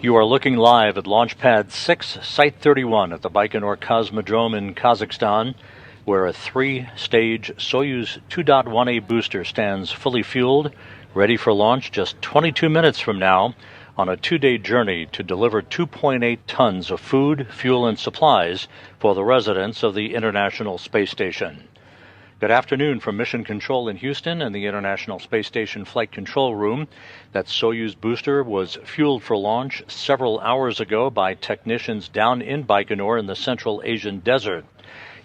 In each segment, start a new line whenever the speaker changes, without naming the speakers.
You are looking live at Launch Pad 6, Site 31 at the Baikonur Cosmodrome in Kazakhstan, where a three-stage Soyuz 2.1A booster stands fully fueled, ready for launch just 22 minutes from now on a two-day journey to deliver 2.8 tons of food, fuel, and supplies for the residents of the International Space Station. Good afternoon from Mission Control in Houston and the International Space Station Flight Control Room. That Soyuz booster was fueled for launch several hours ago by technicians down in Baikonur in the Central Asian desert.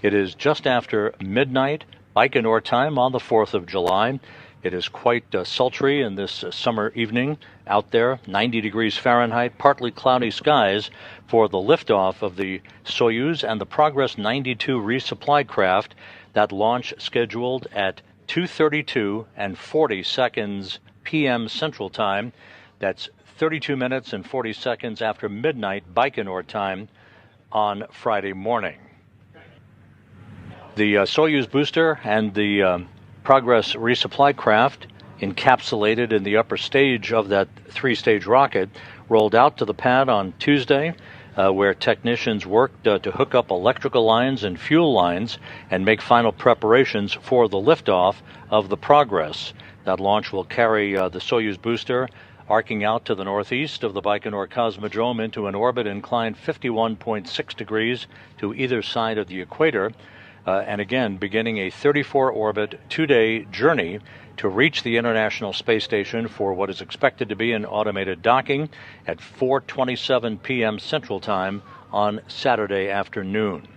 It is just after midnight Baikonur time on the 4th of July. It is quite sultry in this summer evening out there, 90 degrees Fahrenheit, partly cloudy skies for the liftoff of the Soyuz and the Progress 92 resupply craft. That launch scheduled at 2:32 and 40 seconds p.m. Central Time. That's 32 minutes and 40 seconds after midnight Baikonur time on Friday morning. The Soyuz booster and the Progress resupply craft, encapsulated in the upper stage of that three-stage rocket, rolled out to the pad on Tuesday, where technicians worked to hook up electrical lines and fuel lines and make final preparations for the liftoff of the Progress. That launch will carry the Soyuz booster arcing out to the northeast of the Baikonur Cosmodrome into an orbit inclined 51.6 degrees to either side of the equator, and again beginning a 34-orbit two-day journey to reach the International Space Station for what is expected to be an automated docking at 4:27 p.m. Central Time on Saturday afternoon.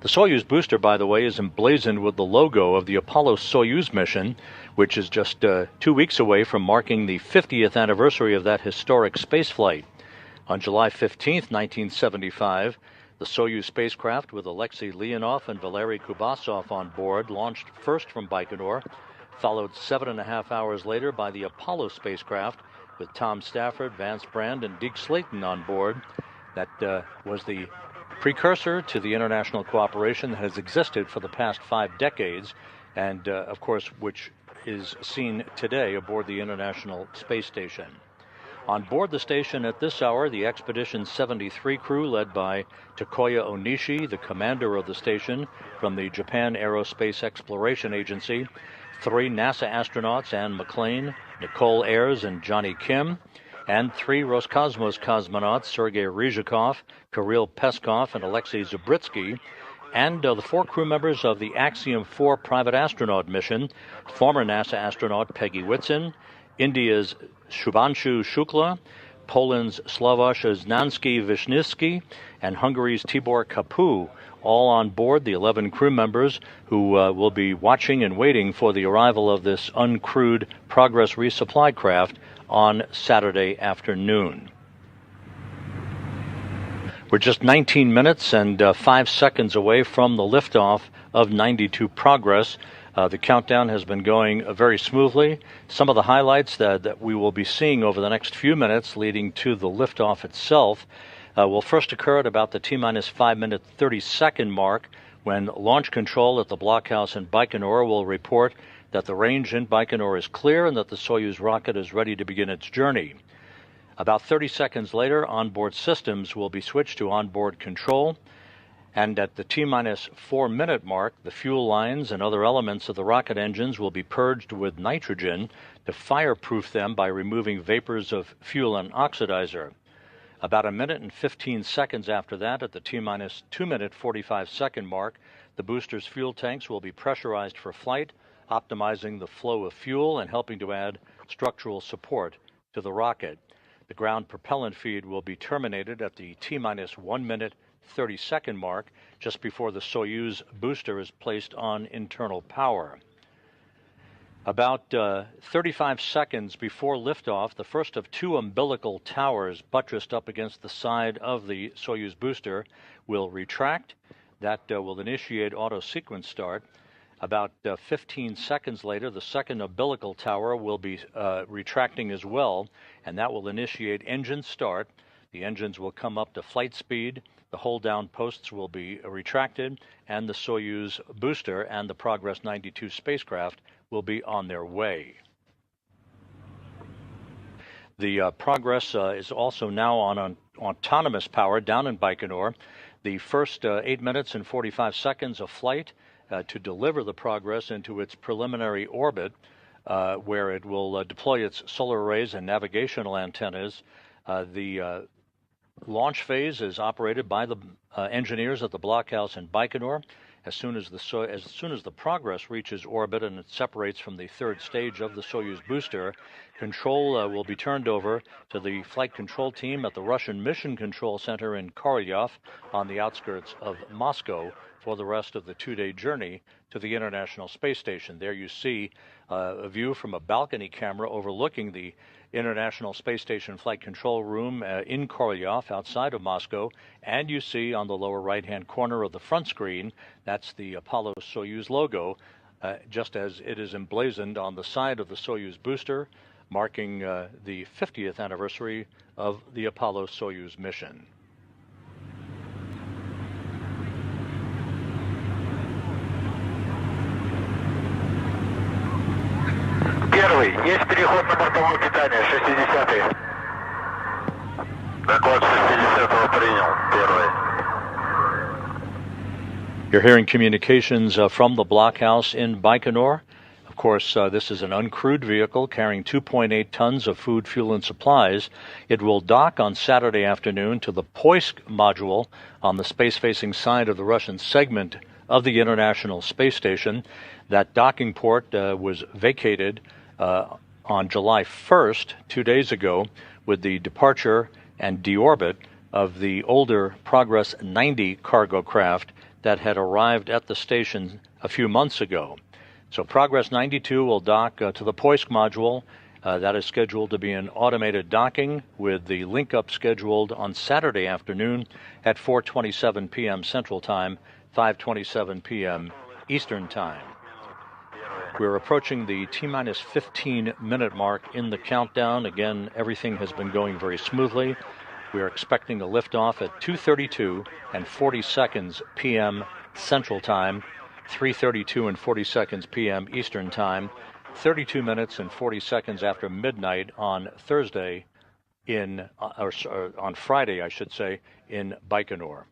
The Soyuz booster, by the way, is emblazoned with the logo of the Apollo-Soyuz mission, which is just 2 weeks away from marking the 50th anniversary of that historic spaceflight. On July 15, 1975, the Soyuz spacecraft with Alexei Leonov and Valery Kubasov on board launched first from Baikonur, followed 7.5 hours later by the Apollo spacecraft with Tom Stafford, Vance Brand, and Deke Slayton on board. That was the precursor to the international cooperation that has existed for the past 5 decades, and of course, which is seen today aboard the International Space Station. On board the station at this hour, the Expedition 73 crew led by Takuya Onishi, the commander of the station from the Japan Aerospace Exploration Agency, 3 NASA astronauts, Anne McClain, Nicole Ayers, and Johnny Kim, and 3 Roscosmos cosmonauts, Sergei Ryzhikov, Kirill Peskov, and Alexei Zubritsky, and the 4 crew members of the Axiom 4 private astronaut mission, former NASA astronaut Peggy Whitson, India's Shubhanshu Shukla, Poland's Slavoj Znansky-Wisniewski, and Hungary's Tibor Kapu, all on board the 11 crew members who will be watching and waiting for the arrival of this uncrewed Progress resupply craft on Saturday afternoon. We're just 19 minutes and 5 seconds away from the liftoff of 92 Progress. The countdown has been going very smoothly. Some of the highlights that we will be seeing over the next few minutes leading to the liftoff itself will first occur at about the T-minus 5 minute 30-second mark, when launch control at the blockhouse in Baikonur will report that the range in Baikonur is clear and that the Soyuz rocket is ready to begin its journey. About 30 seconds later, onboard systems will be switched to onboard control, and at the T-minus 4 minute mark, the fuel lines and other elements of the rocket engines will be purged with nitrogen to fireproof them by removing vapors of fuel and oxidizer. About 1 minute and 15 seconds after that, at the T-minus 2 minute 45-second mark, the booster's fuel tanks will be pressurized for flight, optimizing the flow of fuel and helping to add structural support to the rocket. The ground propellant feed will be terminated at the T-minus 1 minute 30-second mark, just before the Soyuz booster is placed on internal power. About 35 seconds before liftoff, the first of 2 umbilical towers buttressed up against the side of the Soyuz booster will retract. That will initiate auto-sequence start. About 15 seconds later, the second umbilical tower will be retracting as well, and that will initiate engine start. The engines will come up to flight speed, the hold-down posts will be retracted, and the Soyuz booster and the Progress 92 spacecraft will be on their way. The Progress is also now on autonomous power down in Baikonur. The first 8 minutes and 45 seconds of flight to deliver the Progress into its preliminary orbit, where it will deploy its solar arrays and navigational antennas. The launch phase is operated by the engineers at the blockhouse in Baikonur. As soon as the Progress reaches orbit and it separates from the third stage of the Soyuz booster, control will be turned over to the flight control team at the Russian Mission Control Center in Korolyov on the outskirts of Moscow for the rest of the 2-day journey to the International Space Station. There you see a view from a balcony camera overlooking the International Space Station Flight Control Room in Korolyov outside of Moscow, and you see on the lower right-hand corner of the front screen, that's the Apollo-Soyuz logo, just as it is emblazoned on the side of the Soyuz booster, marking the 50th anniversary of the Apollo-Soyuz mission.
Первый. Есть переход на бортовое питание, 60-й. Доклад 60-го принял. Первый.
You're hearing communications from the blockhouse in Baikonur. Of course, this is an uncrewed vehicle carrying 2.8 tons of food, fuel, and supplies. It will dock on Saturday afternoon to the Poisk module on the space-facing side of the Russian segment of the International Space Station. That docking port was vacated on July 1st, 2 days ago, with the departure and deorbit of the older Progress 90 cargo craft that had arrived at the station a few months ago. So Progress 92 will dock to the Poisk module. That is scheduled to be an automated docking with the link-up scheduled on Saturday afternoon at 4:27 p.m. Central Time, 5:27 p.m. Eastern Time. We're approaching the T-minus 15-minute mark in the countdown. Again, everything has been going very smoothly. We are expecting a liftoff at 2:32 and 40 seconds p.m. Central Time, 3:32 and 40 seconds p.m. Eastern Time, 32 minutes and 40 seconds after midnight on Thursday on Friday, I should say, in Baikonur.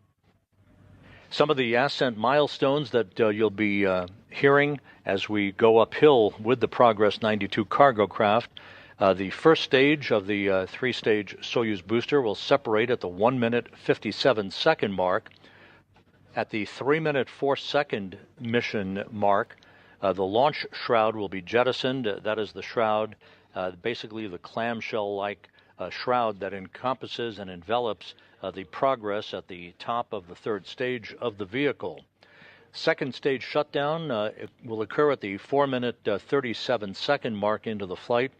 Some of the ascent milestones that you'll be hearing as we go uphill with the Progress 92 cargo craft. The first stage of the three-stage Soyuz booster will separate at the 1 minute 57 second mark. At the 3 minute 4 second mission mark, the launch shroud will be jettisoned. That is the shroud, basically the clamshell-like shroud that encompasses and envelops the Progress at the top of the third stage of the vehicle. Second stage shutdown will occur at the 4 minute 37 second mark into the flight,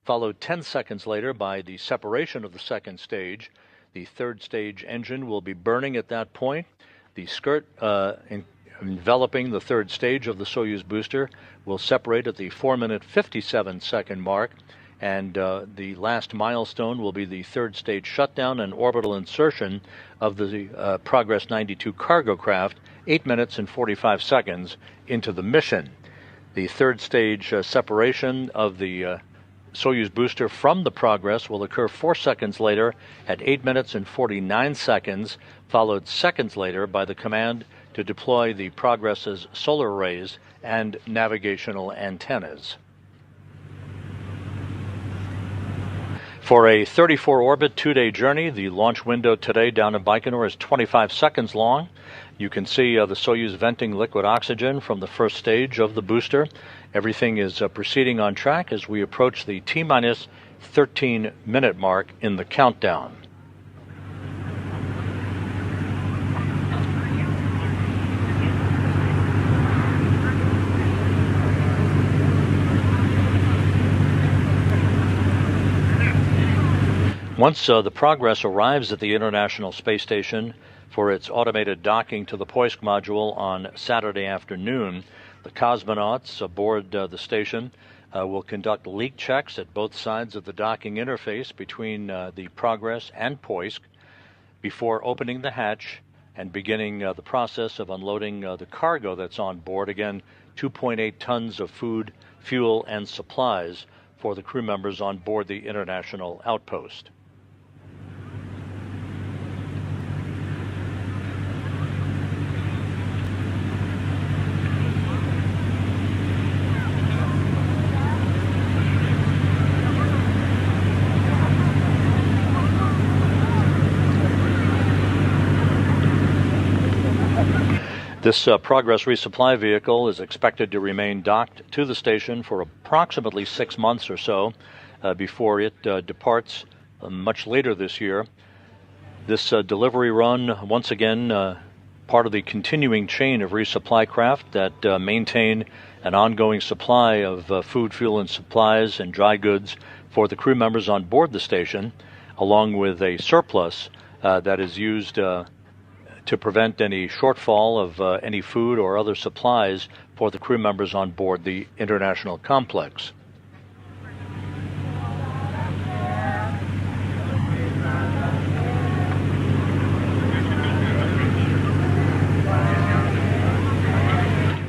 followed 10 seconds later by the separation of the second stage. The third stage engine will be burning at that point. The skirt enveloping the third stage of the Soyuz booster will separate at the 4 minute 57 second mark, and the last milestone will be the third stage shutdown and orbital insertion of the Progress 92 cargo craft 8 minutes and 45 seconds into the mission. The third stage separation of the Soyuz booster from the Progress will occur 4 seconds later at 8 minutes and 49 seconds, followed seconds later by the command to deploy the Progress's solar arrays and navigational antennas. For a 34-orbit 2-day journey, the launch window today down in Baikonur is 25 seconds long. You can see the Soyuz venting liquid oxygen from the first stage of the booster. Everything is proceeding on track as we approach the T-minus 13-minute mark in the countdown. Once the Progress arrives at the International Space Station for its automated docking to the Poisk module on Saturday afternoon, the cosmonauts aboard the station will conduct leak checks at both sides of the docking interface between the Progress and Poisk before opening the hatch and beginning the process of unloading the cargo that's on board. Again, 2.8 tons of food, fuel, and supplies for the crew members on board the international outpost. This Progress resupply vehicle is expected to remain docked to the station for approximately 6 months or so before it departs much later this year. This delivery run, once again, part of the continuing chain of resupply craft that maintain an ongoing supply of food, fuel, and supplies and dry goods for the crew members on board the station, along with a surplus that is used to prevent any shortfall of any food or other supplies for the crew members on board the international complex.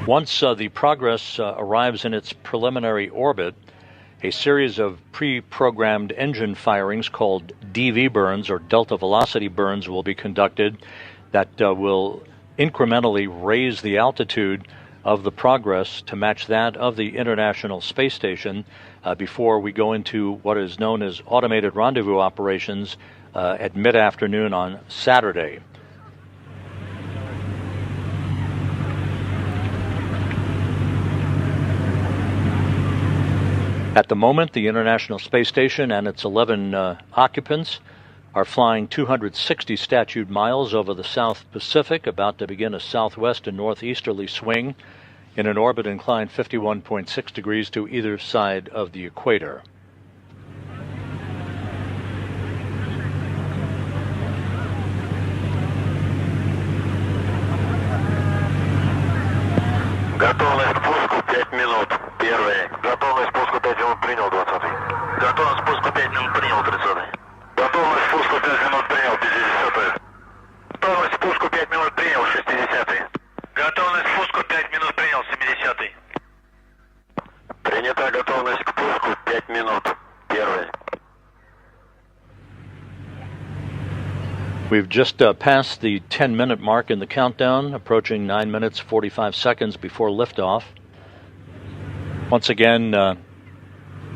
Once the Progress arrives in its preliminary orbit, a series of pre-programmed engine firings called DV burns, or delta velocity burns, will be conducted that will incrementally raise the altitude of the Progress to match that of the International Space Station before we go into what is known as automated rendezvous operations at mid-afternoon on Saturday. At the moment, the International Space Station and its 11 occupants are flying 260 statute miles over the South Pacific, about to begin a southwest and northeasterly swing in an orbit inclined 51.6 degrees to either side of the equator.
Готовность к пуску 5 минут. Первый. Готовность к пуску 5 минут принял 20. Готовность к пуску 5 минут принял 30. Готовность к пуску 5 минут принял 50. Готовность к пуску 5 минут принял 60. Готовность к пуску 5 минут принял 70. Принята готовность к пуску 5 минут. Первый.
We've just passed the 10-minute mark in the countdown, approaching 9 minutes 45 seconds before liftoff. Once again,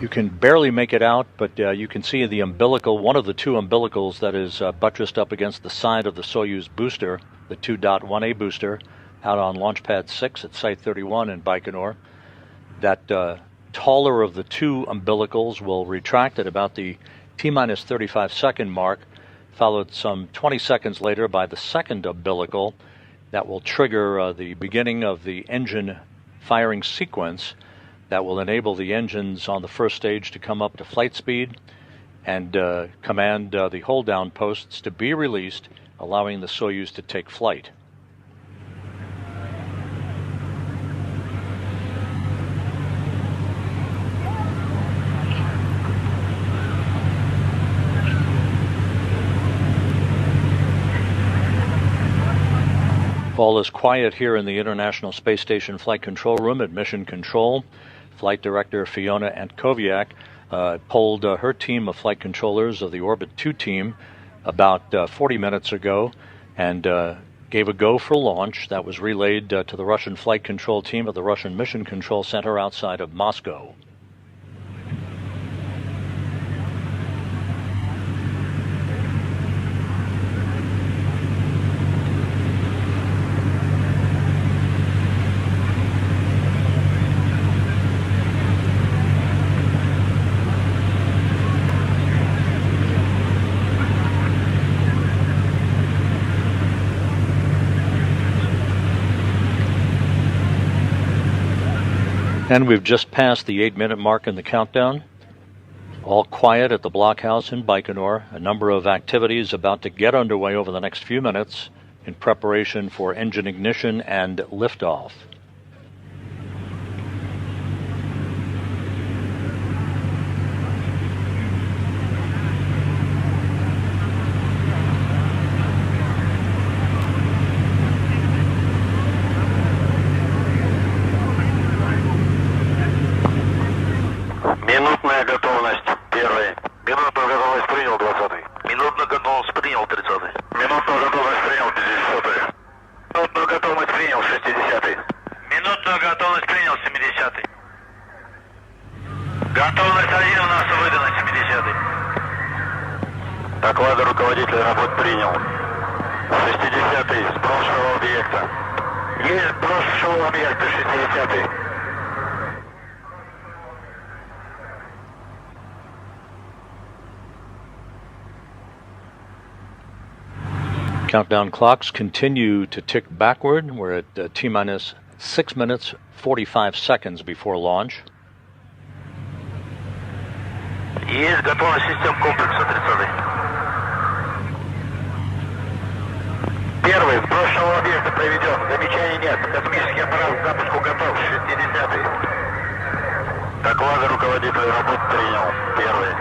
you can barely make it out, but you can see the umbilical, one of the two umbilicals that is buttressed up against the side of the Soyuz booster, the 2.1A booster, out on Launch Pad 6 at Site 31 in Baikonur. That taller of the two umbilicals will retract at about the T-minus 35-second mark, followed some 20 seconds later by the second umbilical that will trigger the beginning of the engine firing sequence that will enable the engines on the first stage to come up to flight speed and command the hold-down posts to be released, allowing the Soyuz to take flight. All is quiet here in the International Space Station Flight Control Room at Mission Control. Flight Director Fiona Antkowiak polled her team of flight controllers of the Orbit 2 team about 40 minutes ago and gave a go for launch. That was relayed to the Russian flight control team at the Russian Mission Control Center outside of Moscow. And we've just passed the 8-minute mark in the countdown. All quiet at the blockhouse in Baikonur. A number of activities about to get underway over the next few minutes in preparation for engine ignition and liftoff.
Минутная руководитель работ принял. 60-й, с прошлого объекта. Есть, прошлого объекта, 60-й.
Countdown clocks continue to tick backward. We're at T-minus 6 minutes, 45 seconds before launch.
Есть готовность систем комплекса 30. Первый, с прошлого объекта проведен. Замечаний нет. Космический аппарат к запуску готов. 60-й. Доклады руководителя работ принял. Первый.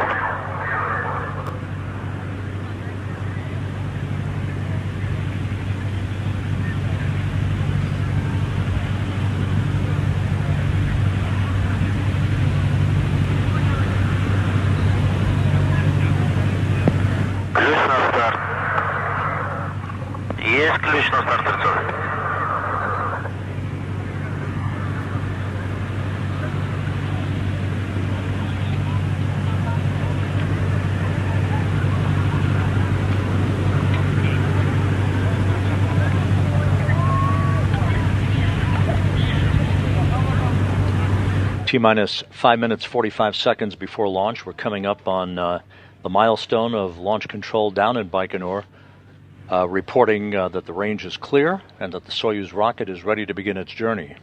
Ключ на старт. Есть ключ на старт 30.
T-minus 5 minutes, 45 seconds before launch. We're coming up on the milestone of launch control down in Baikonur, reporting that the range is clear and that the Soyuz rocket is ready to begin its journey.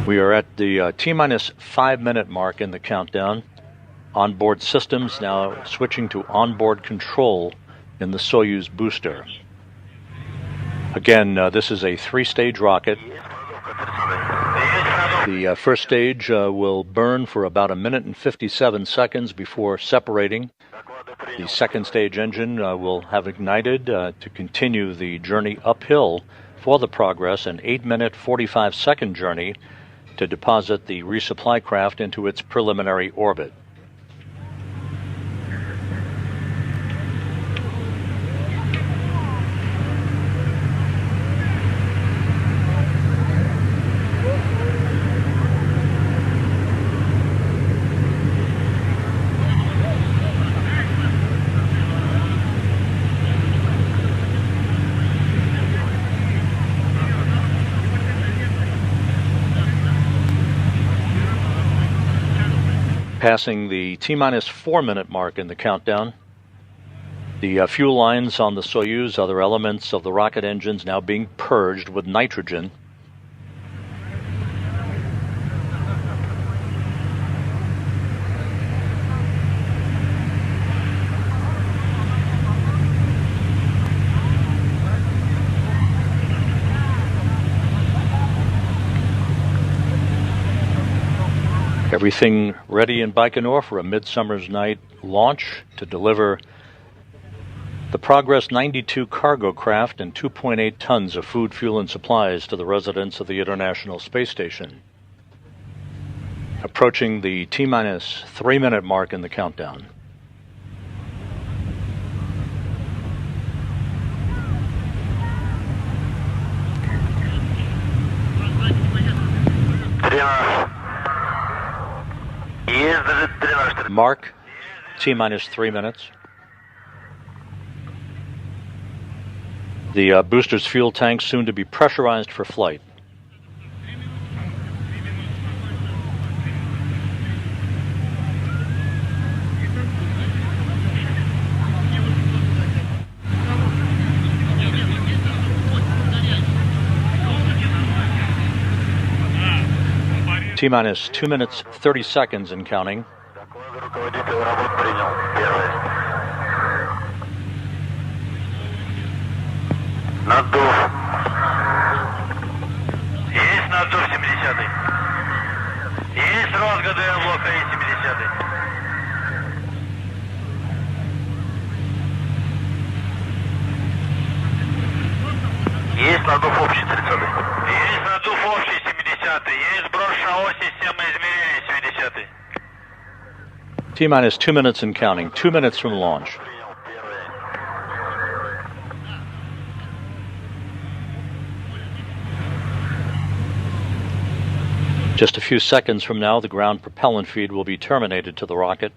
We are at the T-minus 5 minute mark in the countdown. Onboard systems now switching to onboard control in the Soyuz booster. Again, this is a 3-stage rocket. The first stage will burn for about 1 minute and 57 seconds before separating. The second stage engine will have ignited to continue the journey uphill for the Progress, an 8-minute, 45-second journey to deposit the resupply craft into its preliminary orbit. Passing the T-minus 4 minute mark in the countdown. The fuel lines on the Soyuz, other elements of the rocket engines now being purged with nitrogen. Everything ready in Baikonur for a midsummer's night launch to deliver the Progress 92 cargo craft and 2.8 tons of food, fuel, and supplies to the residents of the International Space Station. Approaching the T-minus 3 minute mark in the countdown. Mark, T-minus 3 minutes. The booster's fuel tanks soon to be pressurized for flight. T-minus 2 minutes, 30 seconds and counting.
Наддув. Есть наддув 70-й. Есть розгоды облака и 70-й.
T-minus 2 minutes and counting. 2 minutes from launch. Just a few seconds from now, the ground propellant feed will be terminated to the rocket.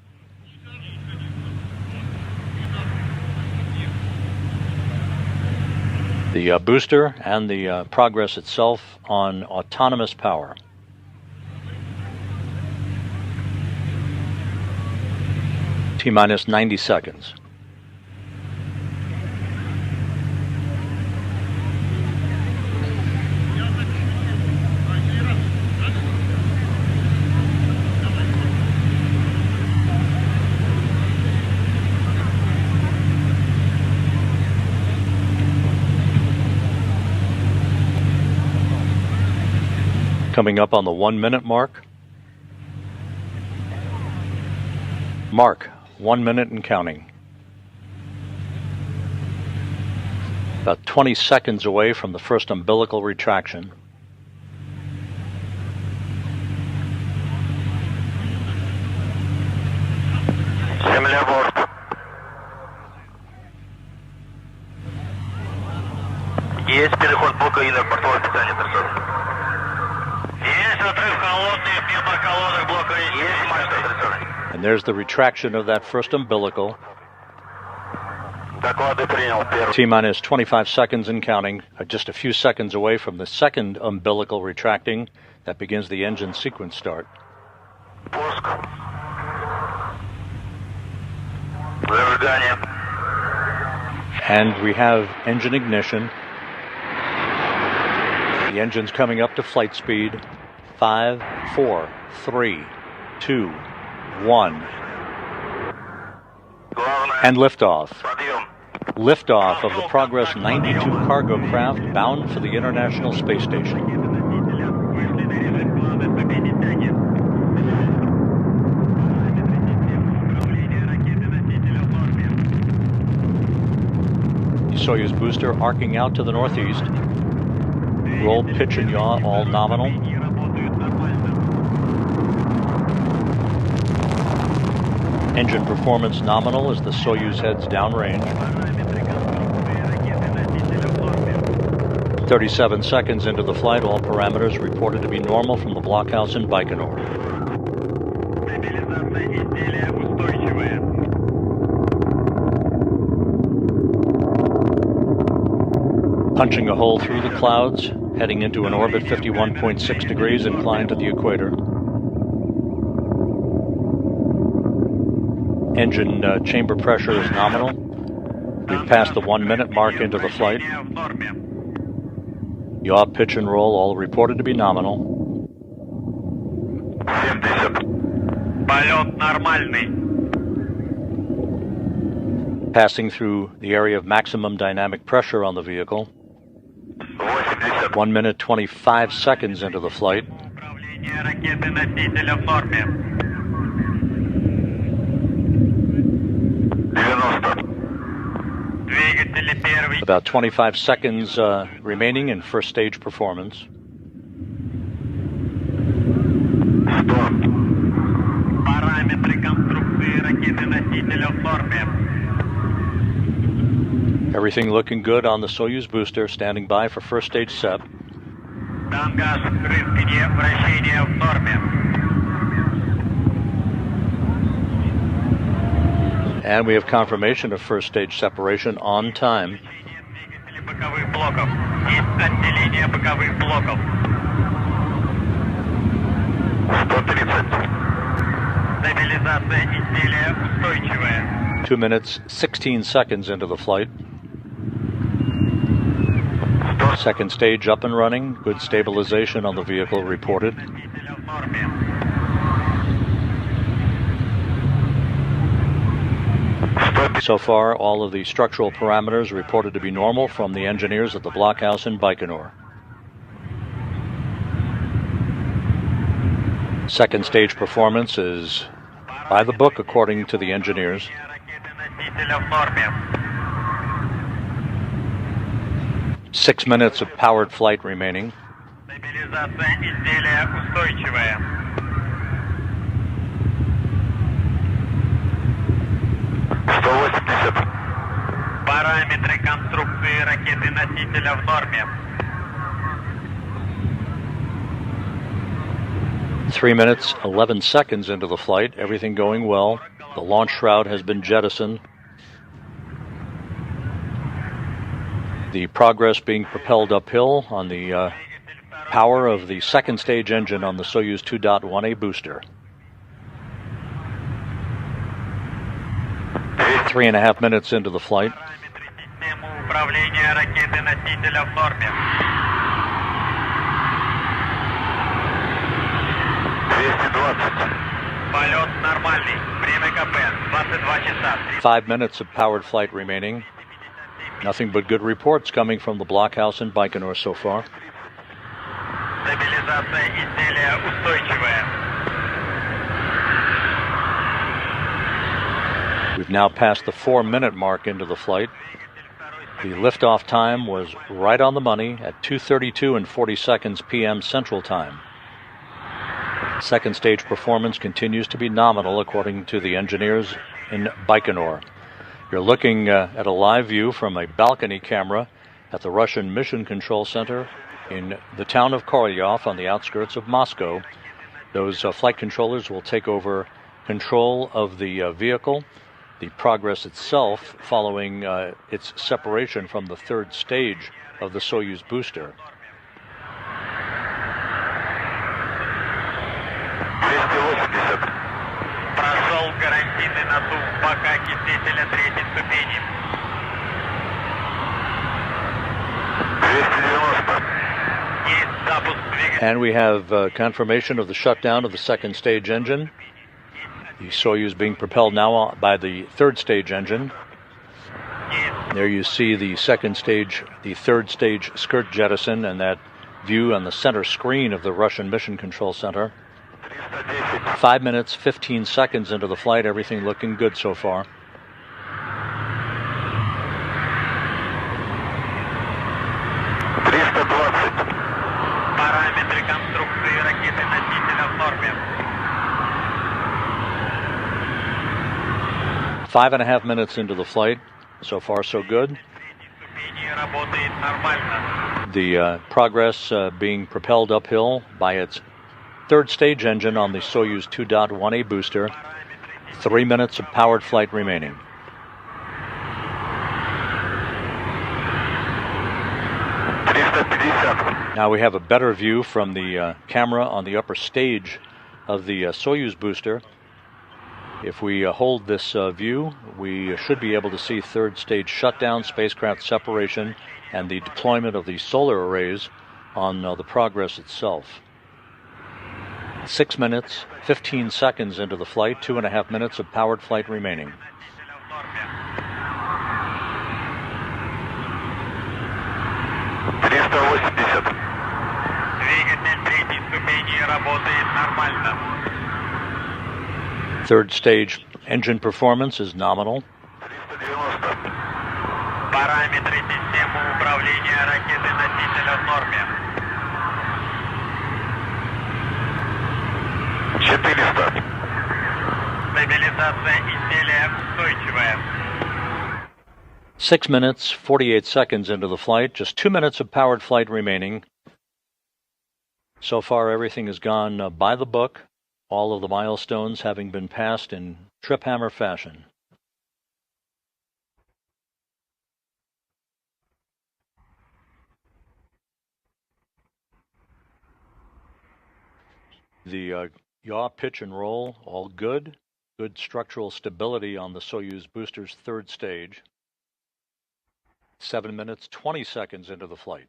The booster and the Progress itself on autonomous power. T-minus 90 seconds. Coming up on the 1 minute mark. 1 minute and counting. About 20 seconds away from the first umbilical retraction.
Есть переход блока И на бортовое питание, персона. Есть отрыв холодный мимо колодок блока И. Есть мастер, персона.
And there's the retraction of that first umbilical. T-minus 25 seconds and counting, just a few seconds away from the second umbilical retracting. That begins the engine sequence start. And we have engine ignition. The engine's coming up to flight speed. 5, 4, 3, 2, 1. And liftoff. Liftoff of the Progress 92 cargo craft bound for the International Space Station. The Soyuz booster arcing out to the northeast. Roll, pitch, and yaw, all nominal. Engine performance nominal as the Soyuz heads downrange. 37 seconds into the flight, all parameters reported to be normal from the blockhouse in Baikonur. Punching a hole through the clouds, heading into an orbit 51.6 degrees inclined to the equator. Engine chamber pressure is nominal. We've passed the 1 minute mark into the flight. Yaw, pitch, and roll all reported to be nominal. Passing through the area of maximum dynamic pressure on the vehicle. 1 minute 25 seconds into the flight. About 25 seconds remaining in first stage performance. Everything looking good on the Soyuz booster, standing by for first stage set. And we have confirmation of first stage separation on time. Two minutes, 16 seconds into the flight. Second stage up and running. Good stabilization on the vehicle reported. So far, all of the structural parameters reported to be normal from the engineers at the blockhouse in Baikonur. Second stage performance is by the book according to the engineers. Six minutes of powered flight remaining.
Параметры конструкции ракеты-носителя в норме.
3 minutes, 11 seconds into the flight, everything going well. The launch shroud has been jettisoned. The Progress being propelled uphill on the power of the second stage engine on the Soyuz 2.1A booster. 3.5 minutes into the flight.
Полет нормальный. Время КП 22 часа.
5 minutes of powered flight remaining. Nothing but good reports coming from the blockhouse in Baikonur so far.
Стабилизация изделия устойчивая.
We've now passed the 4-minute mark into the flight. The liftoff time was right on the money at 2:32 and 40 seconds p.m. Central Time. Second stage performance continues to be nominal according to the engineers in Baikonur. You're looking at a live view from a balcony camera at the Russian Mission Control Center in the town of Korolyov on the outskirts of Moscow. Those flight controllers will take over control of the vehicle, the Progress itself, following its separation from the third stage of the Soyuz booster.
Прошел гарантийный надув бока кислителя третьей ступени. 290. Есть запуск двигателя.
And we have confirmation of the shutdown of the second stage engine. The Soyuz being propelled now by the third stage engine. There you see the second stage, the third stage skirt jettison, and that view on the center screen of the Russian Mission Control Center. 5 minutes, 15 seconds into the flight, everything looking good so far.
Параметры конструкции ракеты-носителя в норме.
5.5 minutes into the flight. So far, so good.
Работает нормально.
The Progress being propelled uphill by its third stage engine on the Soyuz 2.1A booster. 3 minutes of powered flight remaining. Now we have a better view from the camera on the upper stage of the Soyuz booster. If we hold this view, we should be able to see third stage shutdown, spacecraft separation, and the deployment of the solar arrays on the Progress itself. 6 minutes, 15 seconds into the flight, 2.5 minutes of powered flight remaining.
Двигатель третьей ступени работает нормально.
Third stage engine performance is nominal.
Параметры системы управления ракеты-носителя в норме. 400. Стабилизация изделия устойчивая.
6 minutes, 48 seconds into the flight, just 2 minutes of powered flight remaining. So far, everything has gone by the book, all of the milestones having been passed in trip hammer fashion. The yaw, pitch, and roll, all good. Good structural stability on the Soyuz booster's third stage. 7 minutes, 20 seconds into the flight.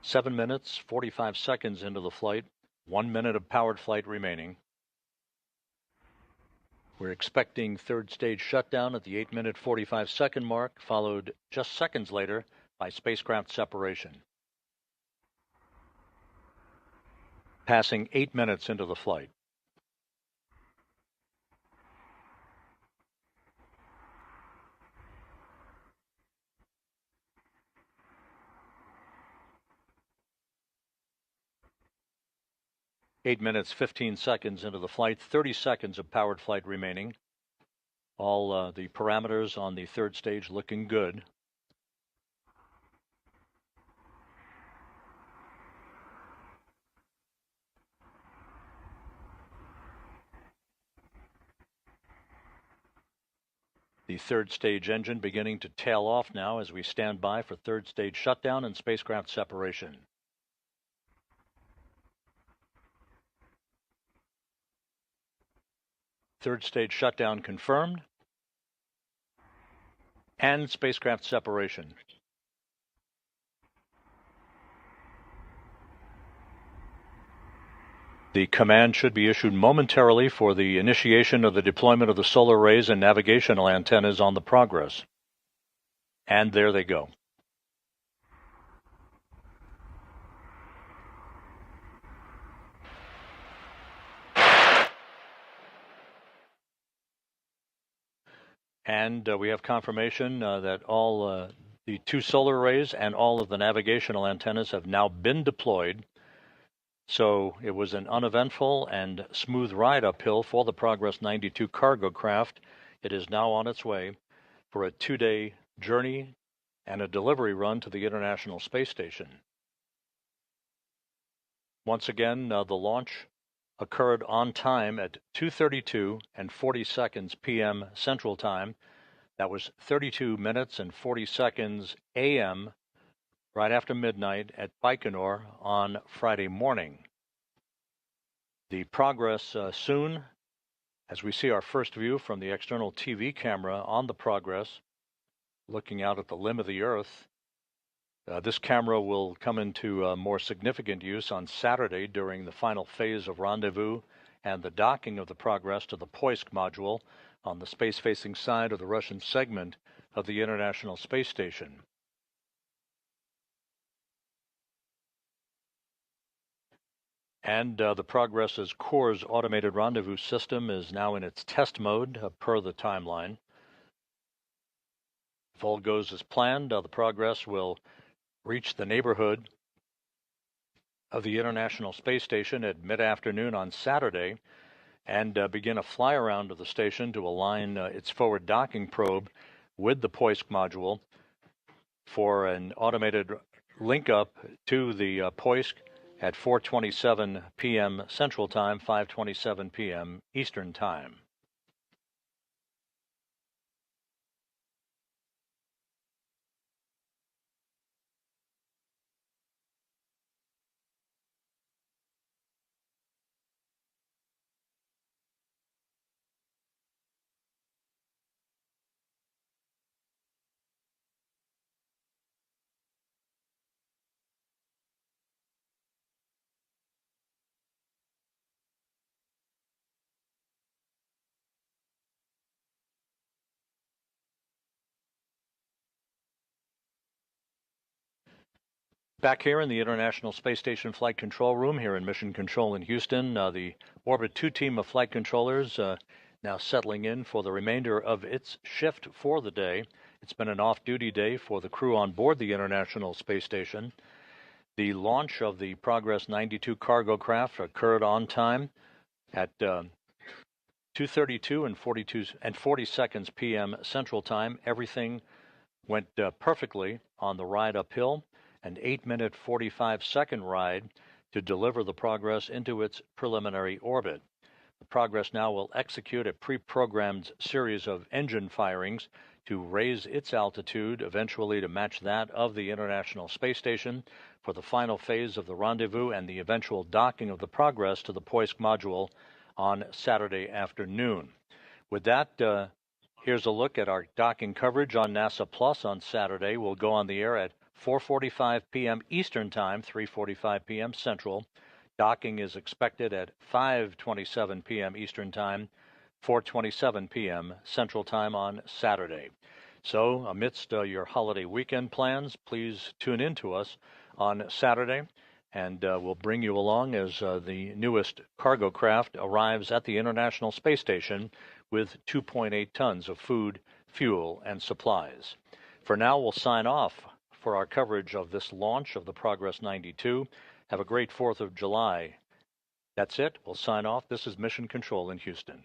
Seven minutes, 45 seconds into the flight, 1 minute of powered flight remaining. We're expecting third stage shutdown at the 8-minute 45-second mark, followed just seconds later by spacecraft separation. Passing 8 minutes into the flight. 8 minutes, 15 seconds into the flight, 30 seconds of powered flight remaining. All the parameters on the third stage looking good. The third stage engine beginning to tail off now as we stand by for third stage shutdown and spacecraft separation. Third stage shutdown confirmed. And spacecraft separation. The command should be issued momentarily for the initiation of the deployment of the solar arrays and navigational antennas on the Progress. And there they go. And we have confirmation that all the two solar arrays and all of the navigational antennas have now been deployed. So it was an uneventful and smooth ride uphill for the Progress 92 cargo craft. It is now on its way for a 2-day journey and a delivery run to the International Space Station. Once again, the launch occurred on time at 2:32 and 40 seconds p.m. Central Time. That was 32 minutes and 40 seconds a.m. right after midnight at Baikonur on Friday morning. The Progress soon, as we see our first view from the external TV camera on the Progress, looking out at the limb of the Earth. This camera will come into more significant use on Saturday during the final phase of rendezvous and the docking of the Progress to the Poisk module on the space-facing side of the Russian segment of the International Space Station. And the Progress's Core's automated rendezvous system is now in its test mode per the timeline. If all goes as planned, the Progress will reach the neighborhood of the International Space Station at mid-afternoon on Saturday and begin a fly-around of the station to align its forward docking probe with the Poisk module for an automated link-up to the Poisk at 4:27 p.m. Central Time, 5:27 p.m. Eastern Time. Back here in the International Space Station Flight Control Room here in Mission Control in Houston, the Orbit 2 team of flight controllers now settling in for the remainder of its shift for the day. It's been an off-duty day for the crew on board the International Space Station. The launch of the Progress 92 cargo craft occurred on time at 2:32 and 40 seconds p.m. Central Time. Everything went perfectly on the ride uphill. An 8-minute 45-second ride to deliver the Progress into its preliminary orbit. The Progress now will execute a pre-programmed series of engine firings to raise its altitude, eventually to match that of the International Space Station for the final phase of the rendezvous and the eventual docking of the Progress to the Poisk module on Saturday afternoon. With that, here's a look at our docking coverage on NASA Plus on Saturday. We'll go on the air at 4:45 p.m. Eastern Time, 3:45 p.m. Central. Docking is expected at 5:27 p.m. Eastern Time, 4:27 p.m. Central Time on Saturday. So, amidst your holiday weekend plans, please tune in to us on Saturday, and we'll bring you along as the newest cargo craft arrives at the International Space Station with 2.8 tons of food, fuel, and supplies. For now, we'll sign off for our coverage of this launch of the Progress 92. Have a great 4th of July That's it. We'll sign off. This is Mission Control in Houston.